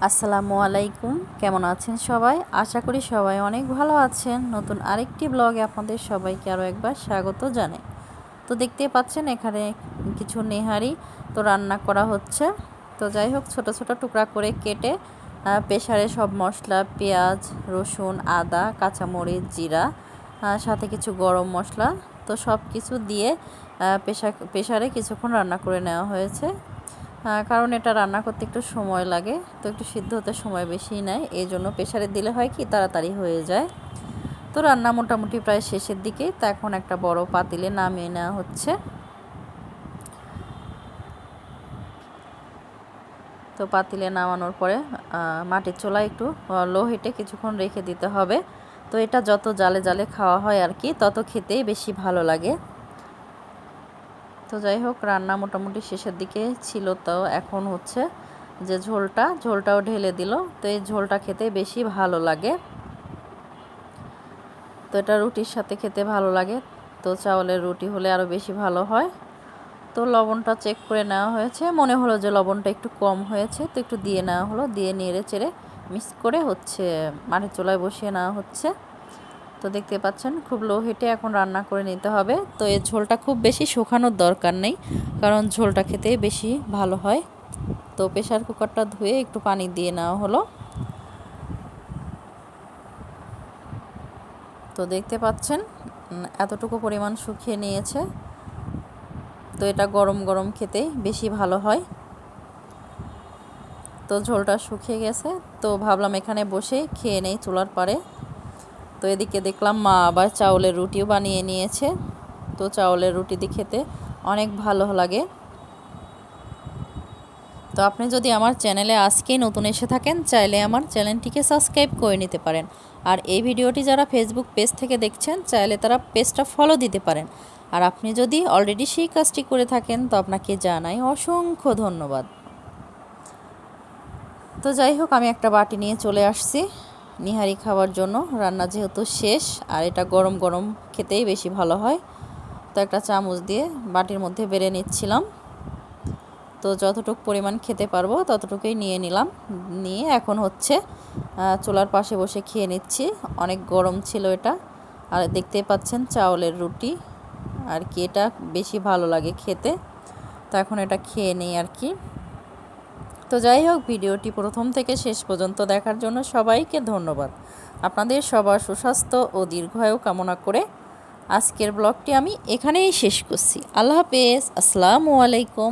আসসালামু আলাইকুম। কেমন আছেন সবাই? আশা করি সবাই অনেক ভালো আছেন। নতুন আরেকটি ব্লগে আপনাদের সবাইকে আরও একবার স্বাগত জানাই। তো দেখতে পাচ্ছেন এখানে কিছু নেহারি তো রান্না করা হচ্ছে। তো যাই হোক, ছোট ছোট টুকরা করে কেটে প্রেসারে সব মশলা, পেঁয়াজ, রসুন, আদা, কাঁচামরিচ, জিরা, সাথে কিছু গরম মশলা, তো সব কিছু দিয়ে প্রেসারে কিছুক্ষণ রান্না করে নেওয়া হয়েছে। কারণ এটা রান্না করতে একটু সময় লাগে, তো একটু সিদ্ধ হতে সময় বেশি নেয়, এই জন্য প্রেসারে দিলে হয় কি তাড়াতাড়ি হয়ে যায়। তো রান্না মোটামুটি প্রায় শেষের দিকে, তো এখন একটা বড় পাতিলে নামিয়ে নেওয়া হচ্ছে। তো পাতিলে নামানোর পরে মাটির চুলায় একটু লো হিটে কিছুক্ষণ রেখে দিতে হবে। তো এটা যত জালে জালে খাওয়া হয় আর কি, তত খেতেই বেশি ভালো লাগে। তো যাই হোক, রান্না মোটামুটি শেষের দিকে ছিল, তো এখন হচ্ছে যে ঝোলটাও ঢেলে দিল। তো এই ঝোলটা খেতে বেশি ভালো লাগে, তো এটা রুটির সাথে খেতে ভালো লাগে। তো চাউলের রুটি হলে আরও বেশি ভালো হয়। তো লবণটা চেক করে নেওয়া হয়েছে, মনে হলো যে লবণটা একটু কম হয়েছে, তো একটু দিয়ে নেওয়া হলো, দিয়ে নেড়ে চেড়ে মিক্স করে হচ্ছে মাটির চুলায় বসিয়ে নেওয়া হচ্ছে। তো দেখতে পাচ্ছেন খুব লো হিটে এখন রান্না করে নিতে হবে। তো এই ঝোলটা খুব বেশি শুকানোর দরকার নেই, কারণ ঝোলটা খেতে বেশি ভালো হয়। তো প্রেসার কুকারটা ধুয়ে একটু পানি দিয়ে নেওয়া হলো। তো দেখতে পাচ্ছেন এতটুকু পরিমাণ শুকিয়ে নিয়েছে। তো এটা গরম গরম খেতেই বেশি ভালো হয়। তো ঝোলটা শুকিয়ে গেছে, তো ভাবলাম এখানে বসে খেয়ে নেই চুলার পাড়ে। তো এদিকে দেখলাম মা আবার চাউলের রুটিও বানিয়ে নিয়েছে। তো চাউলের রুটি দিয়ে খেতে অনেক ভালো লাগে। তো আপনি যদি আমার চ্যানেলে আজকেই নতুন এসে থাকেন, চাইলে আমার চ্যানেলটিকে সাবস্ক্রাইব করে নিতে পারেন। আর এই ভিডিওটি যারা ফেসবুক পেজ থেকে দেখছেন, চাইলে তারা পেজটা ফলো দিতে পারেন। আর আপনি যদি অলরেডি সেই কাজটি করে থাকেন, তো আপনাকে জানাই অসংখ্য ধন্যবাদ। তো যাই হোক, আমি একটা বাটি নিয়ে চলে আসছি নিহারি খাওয়ার জন্য। রান্না যেহেতু শেষ, আর এটা গরম গরম খেতেই বেশি ভালো হয়, তো একটা চামচ দিয়ে বাটির মধ্যে বেড়ে নিচ্ছিলাম। তো যতটুকু পরিমাণ খেতে পারবো ততটুকুই নিয়ে নিলাম। নিয়ে এখন হচ্ছে চুলার পাশে বসে খেয়ে নিচ্ছি। অনেক গরম ছিল এটা, আর দেখতেই পাচ্ছেন চাউলের রুটি আর কি, এটা বেশি ভালো লাগে খেতে। তো এখন এটা খেয়ে নেই আর কি। তো যাই হোক, ভিডিওটি প্রথম থেকে শেষ পর্যন্ত দেখার জন্য সবাইকে ধন্যবাদ। আপনাদের সবার সুস্বাস্থ্য ও দীর্ঘায়ু কামনা করে আজকের ব্লগটি আমি এখানেই শেষ করছি। আল্লাহ হাফেজ, আসসালামু আলাইকুম।